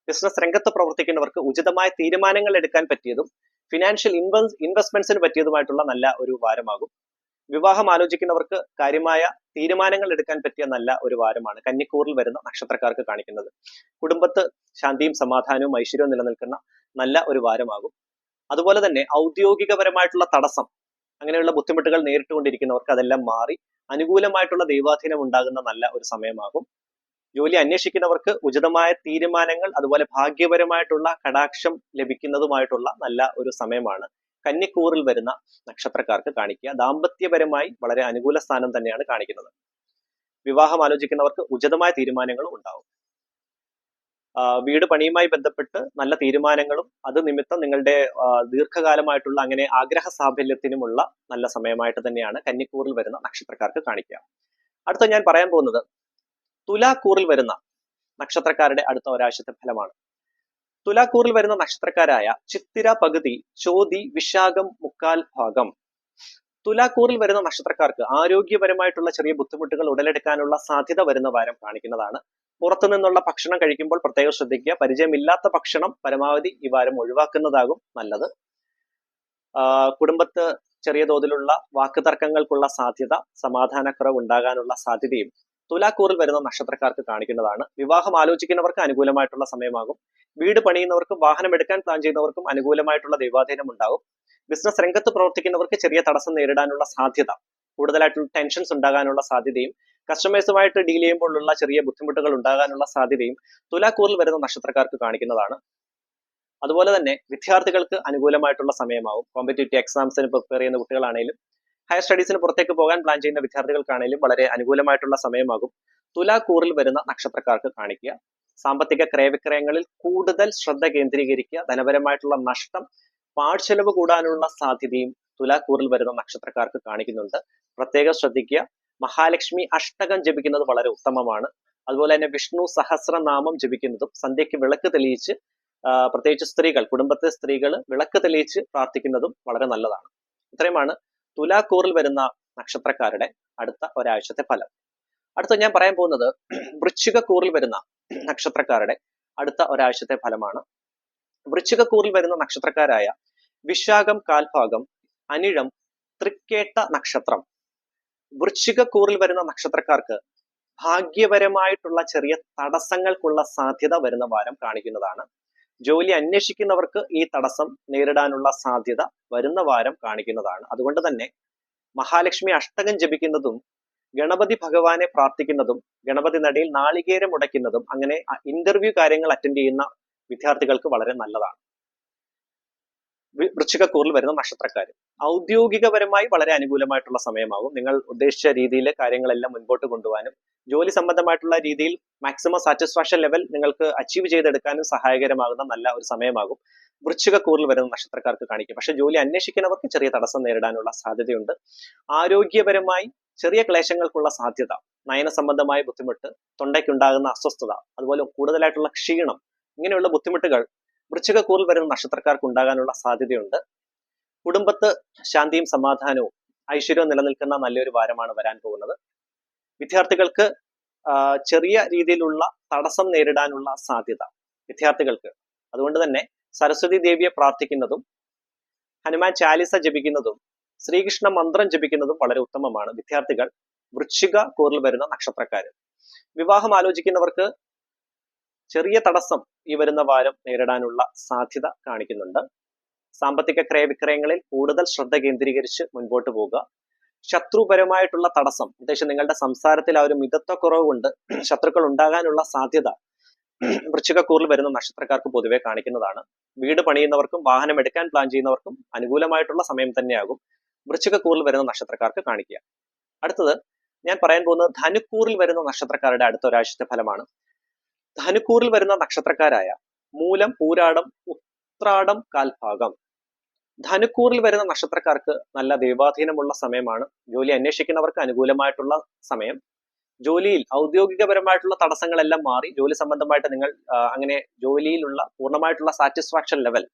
ബിസിനസ് രംഗത്ത് പ്രവർത്തിക്കുന്നവർക്ക് ഉചിതമായ തീരുമാനങ്ങൾ എടുക്കാൻ പറ്റിയതും ഫിനാൻഷ്യൽ ഇൻവെസ്റ്റ്മെന്റ്സിന് പറ്റിയതുമായിട്ടുള്ള നല്ല ഒരു വാരമാകും. വിവാഹം ആലോചിക്കുന്നവർക്ക് കാര്യമായ തീരുമാനങ്ങൾ എടുക്കാൻ പറ്റിയ നല്ല ഒരു വാരമാണ് കന്നിക്കൂറിൽ വരുന്ന നക്ഷത്രക്കാർക്ക് കാണിക്കുന്നത്. കുടുംബത്ത് ശാന്തിയും സമാധാനവും ഐശ്വര്യവും നിലനിൽക്കുന്ന നല്ല ഒരു വാരമാകും. അതുപോലെ തന്നെ ഔദ്യോഗികപരമായിട്ടുള്ള തടസ്സം, അങ്ങനെയുള്ള ബുദ്ധിമുട്ടുകൾ നേരിട്ടുകൊണ്ടിരിക്കുന്നവർക്ക് അതെല്ലാം മാറി അനുകൂലമായിട്ടുള്ള ദൈവാധീനം ഉണ്ടാകുന്ന നല്ല ഒരു സമയമാകും. ജോലി അന്വേഷിക്കുന്നവർക്ക് ഉചിതമായ തീരുമാനങ്ങൾ അതുപോലെ ഭാഗ്യപരമായിട്ടുള്ള കടാക്ഷം ലഭിക്കുന്നതുമായിട്ടുള്ള നല്ല ഒരു സമയമാണ് കന്നിക്കൂറിൽ വരുന്ന നക്ഷത്രക്കാർക്ക് കാണിക്കുക. ദാമ്പത്യപരമായി വളരെ അനുകൂല സ്ഥാനം തന്നെയാണ് കാണിക്കുന്നത്. വിവാഹം ആലോചിക്കുന്നവർക്ക് ഉചിതമായ തീരുമാനങ്ങളും ഉണ്ടാവും. വീട് പണിയുമായി ബന്ധപ്പെട്ട് നല്ല തീരുമാനങ്ങളും അത് നിമിത്തം നിങ്ങളുടെ ദീർഘകാലമായിട്ടുള്ള അങ്ങനെ ആഗ്രഹ സാഫല്യത്തിനുമുള്ള നല്ല സമയമായിട്ട് തന്നെയാണ് കന്നിക്കൂറിൽ വരുന്ന നക്ഷത്രക്കാർക്ക് കാണിക്കുക. അടുത്ത ഞാൻ പറയാൻ പോകുന്നത് തുലാക്കൂറിൽ വരുന്ന നക്ഷത്രക്കാരുടെ അടുത്ത ഒരാഴ്ചത്തെ ഫലമാണ്. തുലാക്കൂറിൽ വരുന്ന നക്ഷത്രക്കാരായ ചിത്തിര പകുതി, ചോതി, വിശാഖം മുക്കാൽ ഭാഗം. തുലാക്കൂറിൽ വരുന്ന നക്ഷത്രക്കാർക്ക് ആരോഗ്യപരമായിട്ടുള്ള ചെറിയ ബുദ്ധിമുട്ടുകൾ ഉടലെടുക്കാനുള്ള സാധ്യത വരുന്ന വാരം കാണിക്കുന്നതാണ്. പുറത്തു നിന്നുള്ള ഭക്ഷണം കഴിക്കുമ്പോൾ പ്രത്യേകം ശ്രദ്ധിക്കുക. പരിചയമില്ലാത്ത ഭക്ഷണം പരമാവധി ഈ വാരം ഒഴിവാക്കുന്നതാകും നല്ലത്. കുടുംബത്ത് ചെറിയ തോതിലുള്ള വാക്കുതർക്കങ്ങൾക്കുള്ള സാധ്യത, സമാധാനക്കുറവ് ഉണ്ടാകാനുള്ള സാധ്യതയും തുലാക്കൂറിൽ വരുന്ന നക്ഷത്രക്കാർക്ക് കാണിക്കുന്നതാണ്. വിവാഹം ആലോചിക്കുന്നവർക്ക് അനുകൂലമായിട്ടുള്ള സമയമാകും. വീട് പണിയുന്നവർക്കും വാഹനം എടുക്കാൻ പ്ലാൻ ചെയ്യുന്നവർക്കും അനുകൂലമായിട്ടുള്ള ദൈവാധീനം ഉണ്ടാകും. ബിസിനസ് രംഗത്ത് പ്രവർത്തിക്കുന്നവർക്ക് ചെറിയ തടസ്സം നേരിടാനുള്ള സാധ്യത, കൂടുതലായിട്ടുള്ള ടെൻഷൻസ് ഉണ്ടാകാനുള്ള സാധ്യതയും കസ്റ്റമേഴ്സുമായിട്ട് ഡീൽ ചെയ്യുമ്പോഴുള്ള ചെറിയ ബുദ്ധിമുട്ടുകൾ ഉണ്ടാകാനുള്ള സാധ്യതയും തുലാക്കൂറിൽ വരുന്ന നക്ഷത്രക്കാർക്ക് കാണിക്കുന്നതാണ്. അതുപോലെ തന്നെ വിദ്യാർത്ഥികൾക്ക് അനുകൂലമായിട്ടുള്ള സമയമാവും. കോമ്പറ്റേറ്റീവ് എക്സാംസിന് പ്രിപ്പയർ ചെയ്യുന്ന കുട്ടികളാണെങ്കിലും ഹയർ സ്റ്റഡീസിന് പുറത്തേക്ക് പോകാൻ പ്ലാൻ ചെയ്യുന്ന വിദ്യാർത്ഥികൾക്കാണെങ്കിലും വളരെ അനുകൂലമായിട്ടുള്ള സമയമാകും തുലാക്കൂറിൽ വരുന്ന നക്ഷത്രക്കാർക്ക് കാണിക്കുക. സാമ്പത്തിക ക്രയവിക്രയങ്ങളിൽ കൂടുതൽ ശ്രദ്ധ കേന്ദ്രീകരിക്കുക. ധനപരമായിട്ടുള്ള നഷ്ടം, പാഴ്ചെലവ് കൂടാനുള്ള സാധ്യതയും തുലാക്കൂറിൽ വരുന്ന നക്ഷത്രക്കാർക്ക് കാണിക്കുന്നുണ്ട്. പ്രത്യേകം ശ്രദ്ധിക്കുക. മഹാലക്ഷ്മി അഷ്ടകം ജപിക്കുന്നത് വളരെ ഉത്തമമാണ്. അതുപോലെ തന്നെ വിഷ്ണു സഹസ്രനാമം ജപിക്കുന്നതും സന്ധ്യയ്ക്ക് വിളക്ക് തെളിയിച്ച് പ്രത്യേകിച്ച് സ്ത്രീകൾ, കുടുംബത്തെ സ്ത്രീകൾ വിളക്ക് തെളിയിച്ച് പ്രാർത്ഥിക്കുന്നതും വളരെ നല്ലതാണ്. ഇത്രയുമാണ് തുലാക്കൂറിൽ വരുന്ന നക്ഷത്രക്കാരുടെ അടുത്ത ഒരാഴ്ചത്തെ ഫലം. അടുത്ത ഞാൻ പറയാൻ പോകുന്നത് വൃശ്ചികക്കൂറിൽ വരുന്ന നക്ഷത്രക്കാരുടെ അടുത്ത ഒരാഴ്ചത്തെ ഫലമാണ്. വൃശ്ചികക്കൂറിൽ വരുന്ന നക്ഷത്രക്കാരായ വിശാഖം, കാൽഭാഗം, അനിഴം, തൃക്കേട്ട നക്ഷത്രം. വൃശ്ചികക്കൂറിൽ വരുന്ന നക്ഷത്രക്കാർക്ക് ഭാഗ്യപരമായിട്ടുള്ള ചെറിയ തടസ്സങ്ങൾക്കുള്ള സാധ്യത വരുന്ന വാരം കാണിക്കുന്നതാണ്. ജോലി അന്വേഷിക്കുന്നവർക്ക് ഈ തടസ്സം നേരിടാനുള്ള സാധ്യത വരുന്ന വാരം കാണിക്കുന്നതാണ്. അതുകൊണ്ട് തന്നെ മഹാലക്ഷ്മി അഷ്ടകം ജപിക്കുന്നതും ഗണപതി ഭഗവാനെ പ്രാർത്ഥിക്കുന്നതും ഗണപതി നടയിൽ നാളികേരം ഉടയ്ക്കുന്നതും അങ്ങനെ ഇന്റർവ്യൂ കാര്യങ്ങൾ അറ്റൻഡ് ചെയ്യുന്ന വിദ്യാർത്ഥികൾക്ക് വളരെ നല്ലതാണ്. വൃശ്ചികക്കൂറിൽ വരുന്ന നക്ഷത്രക്കാർ ഔദ്യോഗികപരമായി വളരെ അനുകൂലമായിട്ടുള്ള സമയമാകും. നിങ്ങൾ ഉദ്ദേശിച്ച രീതിയിൽ കാര്യങ്ങളെല്ലാം മുൻപോട്ട് കൊണ്ടുപോകാനും ജോലി സംബന്ധമായിട്ടുള്ള രീതിയിൽ മാക്സിമം സാറ്റിസ്ഫാക്ഷൻ ലെവൽ നിങ്ങൾക്ക് അച്ചീവ് ചെയ്തെടുക്കാനും സഹായകരമാകുന്ന നല്ല ഒരു സമയമാകും വൃശ്ചികക്കൂറിൽ വരുന്ന നക്ഷത്രക്കാർക്ക് കാണിക്കും. പക്ഷെ ജോലി അന്വേഷിക്കുന്നവർക്ക് ചെറിയ തടസ്സം നേരിടാനുള്ള സാധ്യതയുണ്ട്. ആരോഗ്യപരമായി ചെറിയ ക്ലേശങ്ങൾക്കുള്ള സാധ്യത, നയന സംബന്ധമായ ബുദ്ധിമുട്ട്, തൊണ്ടയ്ക്കുണ്ടാകുന്ന അസ്വസ്ഥത, അതുപോലെ കൂടുതലായിട്ടുള്ള ക്ഷീണം, ഇങ്ങനെയുള്ള ബുദ്ധിമുട്ടുകൾ വൃശ്ചികക്കൂറിൽ വരുന്ന നക്ഷത്രക്കാർക്ക് ഉണ്ടാകാനുള്ള സാധ്യതയുണ്ട്. കുടുംബത്ത് ശാന്തിയും സമാധാനവും ഐശ്വര്യവും നിലനിൽക്കുന്ന നല്ലൊരു വാരമാണ് വരാൻ പോകുന്നത്. വിദ്യാർത്ഥികൾക്ക് ചെറിയ രീതിയിലുള്ള തടസ്സം നേരിടാനുള്ള സാധ്യത വിദ്യാർത്ഥികൾക്ക്. അതുകൊണ്ട് തന്നെ സരസ്വതി ദേവിയെ പ്രാർത്ഥിക്കുന്നതും ഹനുമാൻ ചാലിസ ജപിക്കുന്നതും ശ്രീകൃഷ്ണ മന്ത്രം ജപിക്കുന്നതും വളരെ ഉത്തമമാണ് വിദ്യാർത്ഥികൾ വൃശ്ചികക്കൂറിൽ വരുന്ന നക്ഷത്രക്കാര്. വിവാഹം ആലോചിക്കുന്നവർക്ക് ചെറിയ തടസ്സം ഈ വരുന്ന വാരം നേരിടാനുള്ള സാധ്യത കാണിക്കുന്നുണ്ട്. സാമ്പത്തിക ക്രയവിക്രയങ്ങളിൽ കൂടുതൽ ശ്രദ്ധ കേന്ദ്രീകരിച്ച് മുൻപോട്ട് പോവുക. ശത്രുപരമായിട്ടുള്ള തടസ്സം, ഉദ്ദേശം നിങ്ങളുടെ സംസാരത്തിൽ ആ ഒരു മിതത്വക്കുറവ് കൊണ്ട് ശത്രുക്കൾ ഉണ്ടാകാനുള്ള സാധ്യത വൃശ്ചികക്കൂറിൽ വരുന്ന നക്ഷത്രക്കാർക്ക് പൊതുവെ കാണിക്കുന്നതാണ്. വീട് പണിയുന്നവർക്കും വാഹനം എടുക്കാൻ പ്ലാൻ ചെയ്യുന്നവർക്കും അനുകൂലമായിട്ടുള്ള സമയം തന്നെയാകും വൃശ്ചികക്കൂറിൽ വരുന്ന നക്ഷത്രക്കാർക്ക് കാണിക്കുക. അടുത്തത് ഞാൻ പറയാൻ പോകുന്നത് ധനുക്കൂറിൽ വരുന്ന നക്ഷത്രക്കാരുടെ അടുത്ത ഒരാഴ്ചത്തെ ഫലമാണ്. ധനുക്കൂറിൽ വരുന്ന നക്ഷത്രക്കാരായ മൂലം, പൂരാടം, ഉത്രാടം, കാൽഭാഗം. ധനുക്കൂറിൽ വരുന്ന നക്ഷത്രക്കാർക്ക് നല്ല ദൈവാധീനമുള്ള സമയമാണ്. ജോലി അന്വേഷിക്കുന്നവർക്ക് അനുകൂലമായിട്ടുള്ള സമയം. ജോലിയിൽ ഔദ്യോഗികപരമായിട്ടുള്ള തടസ്സങ്ങളെല്ലാം മാറി ജോലി സംബന്ധമായിട്ട് നിങ്ങൾ അങ്ങനെ ജോലിയിലുള്ള പൂർണ്ണമായിട്ടുള്ള സാറ്റിസ്ഫാക്ഷൻ ലെവൽ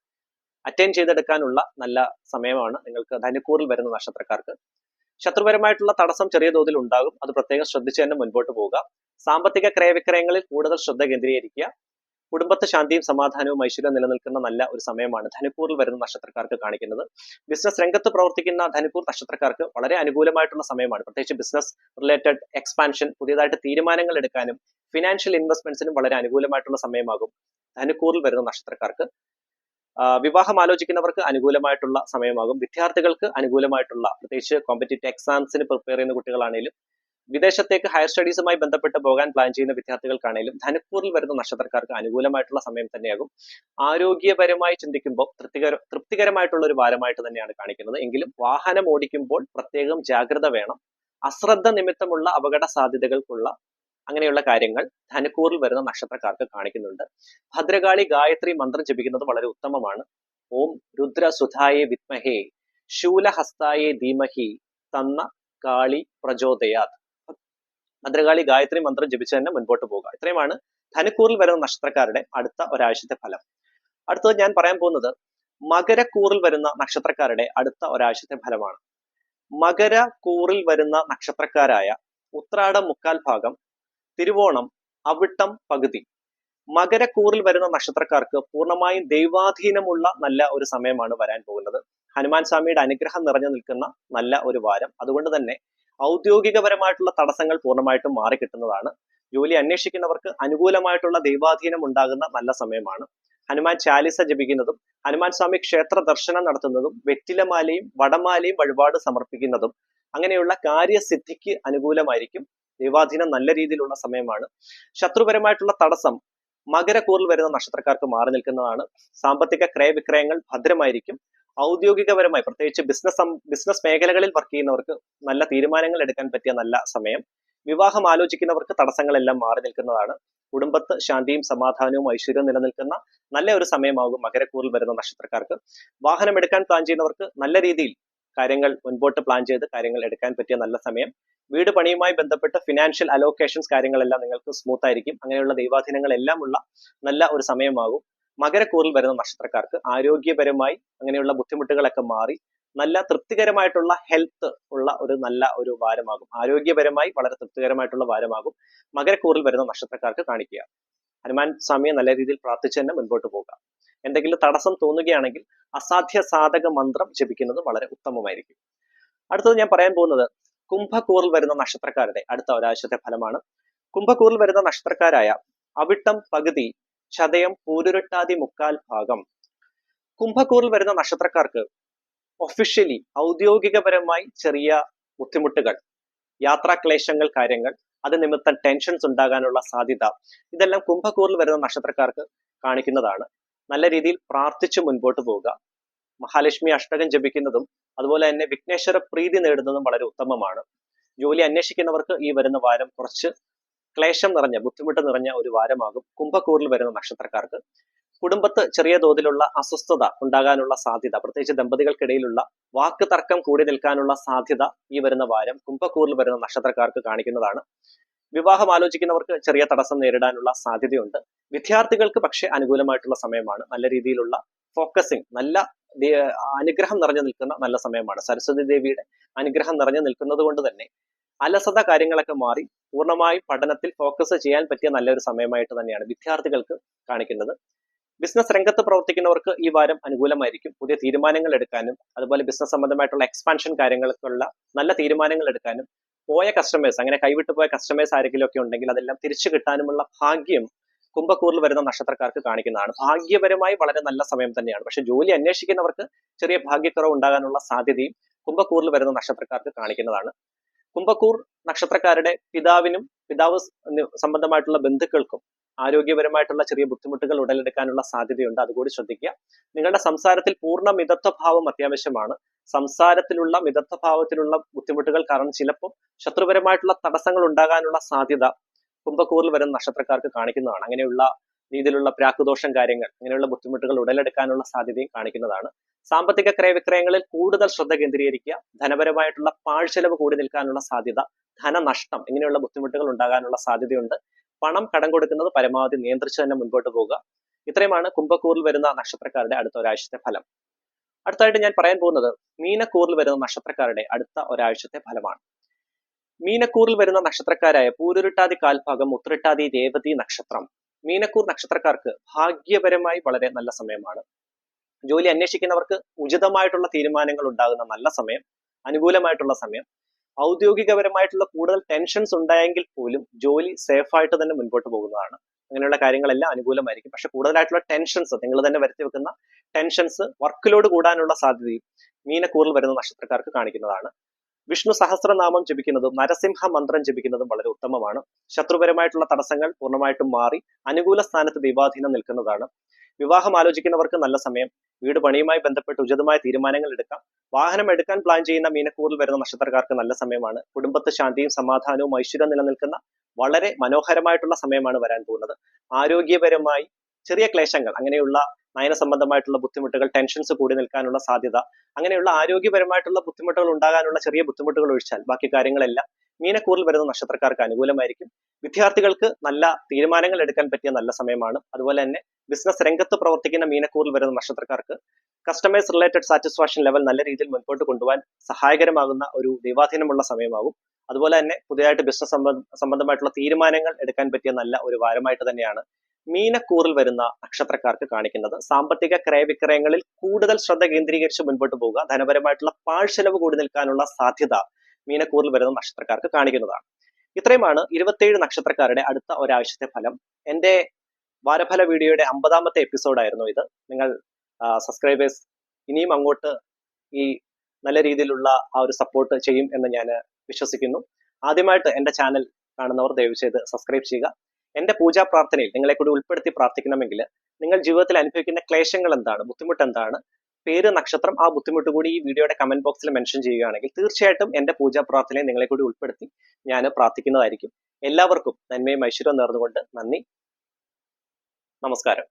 അറ്റൈൻ ചെയ്തെടുക്കാനുള്ള നല്ല സമയമാണ് നിങ്ങൾക്ക് ധനുക്കൂറിൽ വരുന്ന നക്ഷത്രക്കാർക്ക്. ശത്രുപരമായിട്ടുള്ള തടസ്സം ചെറിയ തോതിൽ ഉണ്ടാകും. അത് പ്രത്യേകം ശ്രദ്ധിച്ച് തന്നെ മുൻപോട്ട് പോവുക. സാമ്പത്തിക ക്രയവിക്രയങ്ങളിൽ കൂടുതൽ ശ്രദ്ധ കേന്ദ്രീകരിക്കുക. കുടുംബത്തെ ശാന്തിയും സമാധാനവും ഐശ്വര്യവും നിലനിൽക്കുന്ന നല്ല ഒരു സമയമാണ് ധനുക്കൂറിൽ വരുന്ന നക്ഷത്രക്കാർക്ക് കാണിക്കുന്നത്. ബിസിനസ് രംഗത്ത് പ്രവർത്തിക്കുന്ന ധനുക്കൂർ നക്ഷത്രക്കാർക്ക് വളരെ അനുകൂലമായിട്ടുള്ള സമയമാണ്. പ്രത്യേകിച്ച് ബിസിനസ് റിലേറ്റഡ് എക്സ്പാൻഷൻ, പുതിയതായിട്ട് തീരുമാനങ്ങൾ എടുക്കാനും ഫിനാൻഷ്യൽ ഇൻവെസ്റ്റ്മെന്റ്സിനും വളരെ അനുകൂലമായിട്ടുള്ള സമയമാകും ധനുക്കൂറിൽ വരുന്ന നക്ഷത്രക്കാർക്ക്. വിവാഹം ആലോചിക്കുന്നവർക്ക് അനുകൂലമായിട്ടുള്ള സമയമാകും. വിദ്യാർത്ഥികൾക്ക് അനുകൂലമായിട്ടുള്ള, പ്രത്യേകിച്ച് കോമ്പറ്റേറ്റീവ് എക്സാംസിന് പ്രിപ്പയർ ചെയ്യുന്ന കുട്ടികളാണെങ്കിലും വിദേശത്തേക്ക് ഹയർ സ്റ്റഡീസുമായി ബന്ധപ്പെട്ട് പോകാൻ പ്ലാൻ ചെയ്യുന്ന വിദ്യാർത്ഥികൾക്കാണെങ്കിലും ധനുക്കൂറിൽ വരുന്ന നക്ഷത്രക്കാർക്ക് അനുകൂലമായിട്ടുള്ള സമയം തന്നെയാകും. ആരോഗ്യപരമായി ചിന്തിക്കുമ്പോൾ തൃപ്തികരമായിട്ടുള്ള ഒരു വാരമായിട്ട് തന്നെയാണ് കാണിക്കുന്നത്. എങ്കിലും വാഹനം ഓടിക്കുമ്പോൾ പ്രത്യേകം ജാഗ്രത വേണം. അശ്രദ്ധ നിമിത്തമുള്ള അപകട സാധ്യതകൾക്കുള്ള അങ്ങനെയുള്ള കാര്യങ്ങൾ ധനുക്കൂറിൽ വരുന്ന നക്ഷത്രക്കാർക്ക് കാണിക്കുന്നുണ്ട്. ഭദ്രകാളി ഗായത്രി മന്ത്രം ജപിക്കുന്നത് വളരെ ഉത്തമമാണ്. ഓം രുദ്രസുധായേ വിദ്മഹേ ശൂലഹസ്തായേ ധീമഹി തന്ന കാളി പ്രചോദയാത്. ഭദ്രകാളി ഗായത്രി മന്ത്രം ജപിച്ച് തന്നെ മുൻപോട്ട് പോകുക. ഇത്രയുമാണ് ധനുക്കൂറിൽ വരുന്ന നക്ഷത്രക്കാരുടെ അടുത്ത ഒരാഴ്ചത്തെ ഫലം. അടുത്തത് ഞാൻ പറയാൻ പോകുന്നത് മകരക്കൂറിൽ വരുന്ന നക്ഷത്രക്കാരുടെ അടുത്ത ഒരാഴ്ചത്തെ ഫലമാണ്. മകരക്കൂറിൽ വരുന്ന നക്ഷത്രക്കാരായ ഉത്രാടം മുക്കാൽ ഭാഗം, തിരുവോണം, അവിട്ടം പകുതി. മകരക്കൂറിൽ വരുന്ന നക്ഷത്രക്കാർക്ക് പൂർണ്ണമായും ദൈവാധീനമുള്ള നല്ല ഒരു സമയമാണ് വരാൻ പോകുന്നത്. ഹനുമാൻ സ്വാമിയുടെ അനുഗ്രഹം നിറഞ്ഞു നിൽക്കുന്ന നല്ല ഒരു വാരം. അതുകൊണ്ട് തന്നെ ഔദ്യോഗികപരമായിട്ടുള്ള തടസ്സങ്ങൾ പൂർണ്ണമായിട്ടും മാറിക്കിട്ടുന്നതാണ്. ജോലി അന്വേഷിക്കുന്നവർക്ക് അനുകൂലമായിട്ടുള്ള ദൈവാധീനം ഉണ്ടാകുന്ന നല്ല സമയമാണ്. ഹനുമാൻ ചാലിസ ജപിക്കുന്നതും ഹനുമാൻ സ്വാമി ക്ഷേത്ര ദർശനം നടത്തുന്നതും വെറ്റിലമാലയും വടമാലയും വഴിപാട് സമർപ്പിക്കുന്നതും അങ്ങനെയുള്ള കാര്യസിദ്ധിക്ക് അനുകൂലമായിരിക്കും. ദൈവാധീനം നല്ല രീതിയിലുള്ള സമയമാണ്. ശത്രുപരമായിട്ടുള്ള തടസ്സം മകരക്കൂറിൽ വരുന്ന നക്ഷത്രക്കാർക്ക് മാറി നിൽക്കുന്നതാണ്. സാമ്പത്തിക ക്രയവിക്രയങ്ങൾ ഭദ്രമായിരിക്കും. ഔദ്യോഗികപരമായി പ്രത്യേകിച്ച് ബിസിനസ് മേഖലകളിൽ വർക്ക് ചെയ്യുന്നവർക്ക് നല്ല തീരുമാനങ്ങൾ എടുക്കാൻ പറ്റിയ നല്ല സമയം. വിവാഹം ആലോചിക്കുന്നവർക്ക് തടസ്സങ്ങളെല്ലാം മാറി നിൽക്കുന്നതാണ്. കുടുംബത്ത് ശാന്തിയും സമാധാനവും ഐശ്വര്യവും നിലനിൽക്കുന്ന നല്ല ഒരു സമയമാകും മകരക്കൂറിൽ വരുന്ന നക്ഷത്രക്കാർക്ക്. വാഹനം എടുക്കാൻ പ്ലാൻ ചെയ്യുന്നവർക്ക് നല്ല രീതിയിൽ കാര്യങ്ങൾ മുൻപോട്ട് പ്ലാൻ ചെയ്ത് കാര്യങ്ങൾ എടുക്കാൻ പറ്റിയ നല്ല സമയം. വീട് പണിയുമായി ബന്ധപ്പെട്ട് ഫിനാൻഷ്യൽ അലോക്കേഷൻസ് കാര്യങ്ങളെല്ലാം നിങ്ങൾക്ക് സ്മൂത്ത് ആയിരിക്കും. അങ്ങനെയുള്ള ദൈവാധീനങ്ങളെല്ലാം ഉള്ള നല്ല ഒരു സമയമാകും മകരക്കൂറിൽ വരുന്ന നക്ഷത്രക്കാർക്ക് ആരോഗ്യപരമായി അങ്ങനെയുള്ള ബുദ്ധിമുട്ടുകളൊക്കെ മാറി നല്ല തൃപ്തികരമായിട്ടുള്ള ഹെൽത്ത് ഉള്ള ഒരു നല്ല ഒരു വാരമാകും. ആരോഗ്യപരമായി വളരെ തൃപ്തികരമായിട്ടുള്ള വാരമാകും മകരക്കൂറിൽ വരുന്ന നക്ഷത്രക്കാർക്ക് കാണിക്കുക. ഹനുമാൻ സ്വാമിയെ നല്ല രീതിയിൽ പ്രാർത്ഥിച്ച് തന്നെ മുൻപോട്ട് പോകുക. എന്തെങ്കിലും തടസ്സം തോന്നുകയാണെങ്കിൽ അസാധ്യ സാധക മന്ത്രം ജപിക്കുന്നത് വളരെ ഉത്തമമായിരിക്കും. അടുത്തത് ഞാൻ പറയാൻ പോകുന്നത് കുംഭക്കൂറിൽ വരുന്ന നക്ഷത്രക്കാരുടെ അടുത്ത ഒരാഴ്ചത്തെ ഫലമാണ്. കുംഭക്കൂറിൽ വരുന്ന നക്ഷത്രക്കാരായ അവിട്ടം പകുതി, ചതയം, പൂരുരുട്ടാതി മുക്കാൽ ഭാഗം. കുംഭക്കൂറിൽ വരുന്ന നക്ഷത്രക്കാർക്ക് ഒഫീഷ്യലി ഔദ്യോഗികപരമായി ചെറിയ ബുദ്ധിമുട്ടുകൾ, യാത്രാക്ലേശങ്ങൾ, കാര്യങ്ങൾ, അത് നിമിത്തം ടെൻഷൻസ് ഉണ്ടാകാനുള്ള സാധ്യത, ഇതെല്ലാം കുംഭക്കൂറിൽ വരുന്ന നക്ഷത്രക്കാർക്ക് കാണിക്കുന്നതാണ്. നല്ല രീതിയിൽ പ്രാർത്ഥിച്ചു മുൻപോട്ട് പോവുക. മഹാലക്ഷ്മി അഷ്ടകം ജപിക്കുന്നതും അതുപോലെ തന്നെ വിഘ്നേശ്വര പ്രീതി നേടുന്നതും വളരെ ഉത്തമമാണ്. ജോലി അന്വേഷിക്കുന്നവർക്ക് ഈ വരുന്ന വാരം കുറച്ച് ക്ലേശം നിറഞ്ഞ, ബുദ്ധിമുട്ട് നിറഞ്ഞ ഒരു വാരമാകും കുംഭക്കൂറിൽ വരുന്ന നക്ഷത്രക്കാർക്ക്. കുടുംബത്ത് ചെറിയ തോതിലുള്ള അസ്വസ്ഥത ഉണ്ടാകാനുള്ള സാധ്യത, പ്രത്യേകിച്ച് ദമ്പതികൾക്കിടയിലുള്ള വാക്ക് തർക്കം കൂടി നിൽക്കാനുള്ള സാധ്യത ഈ വരുന്ന വാരം കുംഭക്കൂറിൽ വരുന്ന നക്ഷത്രക്കാർക്ക് കാണിക്കുന്നതാണ്. വിവാഹം ആലോചിക്കുന്നവർക്ക് ചെറിയ തടസ്സം നേരിടാനുള്ള സാധ്യതയുണ്ട്. വിദ്യാർത്ഥികൾക്ക് പക്ഷേ അനുകൂലമായിട്ടുള്ള സമയമാണ്. നല്ല രീതിയിലുള്ള ഫോക്കസിങ്, നല്ല അനുഗ്രഹം നിറഞ്ഞു നിൽക്കുന്ന നല്ല സമയമാണ്. സരസ്വതി ദേവിയുടെ അനുഗ്രഹം നിറഞ്ഞു നിൽക്കുന്നത് കൊണ്ട് തന്നെ അലസത കാര്യങ്ങളൊക്കെ മാറി പൂർണ്ണമായി പഠനത്തിൽ ഫോക്കസ് ചെയ്യാൻ പറ്റിയ നല്ലൊരു സമയമായിട്ട് തന്നെയാണ് വിദ്യാർത്ഥികൾക്ക് കാണിക്കുന്നത്. ബിസിനസ് രംഗത്ത് പ്രവർത്തിക്കുന്നവർക്ക് ഈ വാരം അനുകൂലമായിരിക്കും. പുതിയ തീരുമാനങ്ങൾ എടുക്കാനും അതുപോലെ ബിസിനസ് സംബന്ധമായിട്ടുള്ള എക്സ്പാൻഷൻ കാര്യങ്ങൾക്കുള്ള നല്ല തീരുമാനങ്ങൾ എടുക്കാനും, പോയ കസ്റ്റമേഴ്സ്, അങ്ങനെ കൈവിട്ടു പോയ കസ്റ്റമേഴ്സ് ആരെങ്കിലും ഒക്കെ ഉണ്ടെങ്കിൽ അതെല്ലാം തിരിച്ചു കിട്ടാനുമുള്ള ഭാഗ്യം കുംഭക്കൂറിൽ വരുന്ന നക്ഷത്രക്കാർക്ക് കാണിക്കുന്നതാണ്. ഭാഗ്യപരമായി വളരെ നല്ല സമയം തന്നെയാണ്. പക്ഷെ ജോലി അന്വേഷിക്കുന്നവർക്ക് ചെറിയ ഭാഗ്യക്കുറവ് ഉണ്ടാകാനുള്ള സാധ്യതയും കുംഭക്കൂറിൽ വരുന്ന നക്ഷത്രക്കാർക്ക് കാണിക്കുന്നതാണ്. കുംഭക്കൂർ നക്ഷത്രക്കാരുടെ പിതാവ് സംബന്ധമായിട്ടുള്ള ബന്ധുക്കൾക്കും ആരോഗ്യപരമായിട്ടുള്ള ചെറിയ ബുദ്ധിമുട്ടുകൾ ഉടലെടുക്കാനുള്ള സാധ്യതയുണ്ട്. അതുകൂടി ശ്രദ്ധിക്കുക. നിങ്ങളുടെ സംസാരത്തിൽ പൂർണ്ണ മിതത്വഭാവം അത്യാവശ്യമാണ്. സംസാരത്തിലുള്ള മിതത്വഭാവത്തിലുള്ള ബുദ്ധിമുട്ടുകൾ കാരണം ചിലപ്പോൾ ശത്രുപരമായിട്ടുള്ള തടസ്സങ്ങൾ ഉണ്ടാകാനുള്ള സാധ്യത കുംഭക്കൂറിൽ വരുന്ന നക്ഷത്രക്കാർക്ക് കാണിക്കുന്നതാണ്. അങ്ങനെയുള്ള രീതിയിലുള്ള പ്രാക്കുദോഷം കാര്യങ്ങൾ, അങ്ങനെയുള്ള ബുദ്ധിമുട്ടുകൾ ഉടലെടുക്കാനുള്ള സാധ്യതയും കാണിക്കുന്നതാണ്. സാമ്പത്തിക ക്രയവിക്രയങ്ങളിൽ കൂടുതൽ ശ്രദ്ധ കേന്ദ്രീകരിക്കുക. ധനപരമായിട്ടുള്ള പാഴ്ചെലവ് കൂടി നിൽക്കാനുള്ള സാധ്യത, ധനനഷ്ടം, ഇങ്ങനെയുള്ള ബുദ്ധിമുട്ടുകൾ ഉണ്ടാകാനുള്ള സാധ്യതയുണ്ട്. പണം കടം കൊടുക്കുന്നത് പരമാവധി നിയന്ത്രിച്ച് തന്നെ മുൻപോട്ട് പോകുക. ഇത്രയുമാണ് കുംഭക്കൂറിൽ വരുന്ന നക്ഷത്രക്കാരുടെ അടുത്ത ഒരാഴ്ചത്തെ ഫലം. അടുത്തായിട്ട് ഞാൻ പറയാൻ പോകുന്നത് മീനക്കൂറിൽ വരുന്ന നക്ഷത്രക്കാരുടെ അടുത്ത ഒരാഴ്ചത്തെ ഫലമാണ്. മീനക്കൂറിൽ വരുന്ന നക്ഷത്രക്കാരായ പൂരുരുട്ടാതി കാൽഭാഗം, ഉത്രട്ടാതി, രേവതി നക്ഷത്രം. മീനക്കൂർ നക്ഷത്രക്കാർക്ക് ഭാഗ്യപരമായി വളരെ നല്ല സമയമാണ്. ജോലി അന്വേഷിക്കുന്നവർക്ക് ഉചിതമായിട്ടുള്ള തീരുമാനങ്ങൾ ഉണ്ടാകുന്ന നല്ല സമയം, അനുകൂലമായിട്ടുള്ള സമയം. ഔദ്യോഗികപരമായിട്ടുള്ള കൂടുതൽ ടെൻഷൻസ് ഉണ്ടായെങ്കിൽ പോലും ജോലി സേഫ് ആയിട്ട് തന്നെ മുൻപോട്ട് പോകുന്നതാണ്. അങ്ങനെയുള്ള കാര്യങ്ങളെല്ലാം അനുകൂലമായിരിക്കും. പക്ഷെ കൂടുതലായിട്ടുള്ള ടെൻഷൻസ്, നിങ്ങൾ തന്നെ വരുത്തി വെക്കുന്ന ടെൻഷൻസ്, വർക്ക് ലോഡ് കൂടാനുള്ള സാധ്യതയും മീനക്കൂറിൽ വരുന്ന നക്ഷത്രക്കാർക്ക് കാണിക്കുന്നതാണ്. വിഷ്ണു സഹസ്രനാമം ജപിക്കുന്നതും നരസിംഹ മന്ത്രം ജപിക്കുന്നതും വളരെ ഉത്തമമാണ്. ശത്രുപരമായിട്ടുള്ള തടസ്സങ്ങൾ പൂർണ്ണമായിട്ടും മാറി അനുകൂല സ്ഥാനത്ത് ദൈവാധീനം നിൽക്കുന്നതാണ്. വിവാഹം ആലോചിക്കുന്നവർക്ക് നല്ല സമയം. വീട് പണിയുമായി ബന്ധപ്പെട്ട് ഉചിതമായ തീരുമാനങ്ങൾ എടുക്കാം. വാഹനം എടുക്കാൻ പ്ലാൻ ചെയ്യുന്ന മീനക്കൂറിൽ വരുന്ന നക്ഷത്രക്കാർക്ക് നല്ല സമയമാണ്. കുടുംബത്ത് ശാന്തിയും സമാധാനവും ഐശ്വര്യം നിലനിൽക്കുന്ന വളരെ മനോഹരമായിട്ടുള്ള സമയമാണ് വരാൻ പോകുന്നത്. ആരോഗ്യപരമായി ചെറിയ ക്ലേശങ്ങൾ, അങ്ങനെയുള്ള നയന സംബന്ധമായിട്ടുള്ള ബുദ്ധിമുട്ടുകൾ, ടെൻഷൻസ് കൂടി നിൽക്കാനുള്ള സാധ്യത, അങ്ങനെയുള്ള ആരോഗ്യപരമായിട്ടുള്ള ബുദ്ധിമുട്ടുകൾ ഉണ്ടാകാനുള്ള ചെറിയ ബുദ്ധിമുട്ടുകൾ ഒഴിച്ചാൽ ബാക്കി കാര്യങ്ങളെല്ലാം മീനക്കൂറിൽ വരുന്ന നക്ഷത്രക്കാർക്ക് അനുകൂലമായിരിക്കും. വിദ്യാർത്ഥികൾക്ക് നല്ല തീരുമാനങ്ങൾ എടുക്കാൻ പറ്റിയ നല്ല സമയമാണ്. അതുപോലെ തന്നെ ബിസിനസ് രംഗത്ത് പ്രവർത്തിക്കുന്ന മീനക്കൂറിൽ വരുന്ന നക്ഷത്രക്കാർക്ക് കസ്റ്റമേഴ്സ് റിലേറ്റഡ് സാറ്റിസ്ഫാക്ഷൻ ലെവൽ നല്ല രീതിയിൽ മുൻപോട്ട് കൊണ്ടുപോകാൻ സഹായകരമാകുന്ന ഒരു ദൈവാധീനമുള്ള സമയമാകും. അതുപോലെ തന്നെ പുതിയതായിട്ട് ബിസിനസ് സംബന്ധമായിട്ടുള്ള തീരുമാനങ്ങൾ എടുക്കാൻ പറ്റിയ നല്ല ഒരു വാരമായിട്ട് തന്നെയാണ് മീനക്കൂറിൽ വരുന്ന നക്ഷത്രക്കാർക്ക് കാണിക്കുന്നത്. സാമ്പത്തിക ക്രയവിക്രയങ്ങളിൽ കൂടുതൽ ശ്രദ്ധ കേന്ദ്രീകരിച്ച് മുൻപോട്ട് പോവുക. ധനപരമായിട്ടുള്ള പാഴ്ചെലവ് കൂടി നിൽക്കാനുള്ള സാധ്യത മീനക്കൂറിൽ വരുന്ന നക്ഷത്രക്കാർക്ക് കാണിക്കുന്നതാണ്. ഇത്രയുമാണ് 27 നക്ഷത്രക്കാരുടെ അടുത്ത ഒരാഴ്ചത്തെ ഫലം. എന്റെ വാരഫല വീഡിയോയുടെ 50ാമത്തെ എപ്പിസോഡായിരുന്നു ഇത്. നിങ്ങൾ സബ്സ്ക്രൈബേഴ്സ് ഇനിയും അങ്ങോട്ട് ഈ നല്ല രീതിയിലുള്ള ആ ഒരു സപ്പോർട്ട് ചെയ്യും എന്ന് ഞാൻ വിശ്വസിക്കുന്നു. ആദ്യമായിട്ട് എന്റെ ചാനൽ കാണുന്നവർ ദയവ് ചെയ്ത് സബ്സ്ക്രൈബ് ചെയ്യുക. എന്റെ പൂജാ പ്രാർത്ഥനയിൽ നിങ്ങളെ കൂടി ഉൾപ്പെടുത്തി പ്രാർത്ഥിക്കണമെങ്കിൽ നിങ്ങൾ ജീവിതത്തിൽ അനുഭവിക്കുന്ന ക്ലേശങ്ങൾ എന്താണ്, ബുദ്ധിമുട്ട് എന്താണ്, പേര്, നക്ഷത്രം, ആ ബുദ്ധിമുട്ട് കൂടി ഈ വീഡിയോയുടെ കമന്റ് ബോക്സിൽ മെൻഷൻ ചെയ്യുകയാണെങ്കിൽ തീർച്ചയായിട്ടും എന്റെ പൂജാ പ്രാർത്ഥനയെ നിങ്ങളെ കൂടി ഉൾപ്പെടുത്തി ഞാൻ പ്രാർത്ഥിക്കുന്നതായിരിക്കും. എല്ലാവർക്കും നന്മയും ഐശ്വര്യവും നേർന്നുകൊണ്ട് നന്ദി, നമസ്കാരം.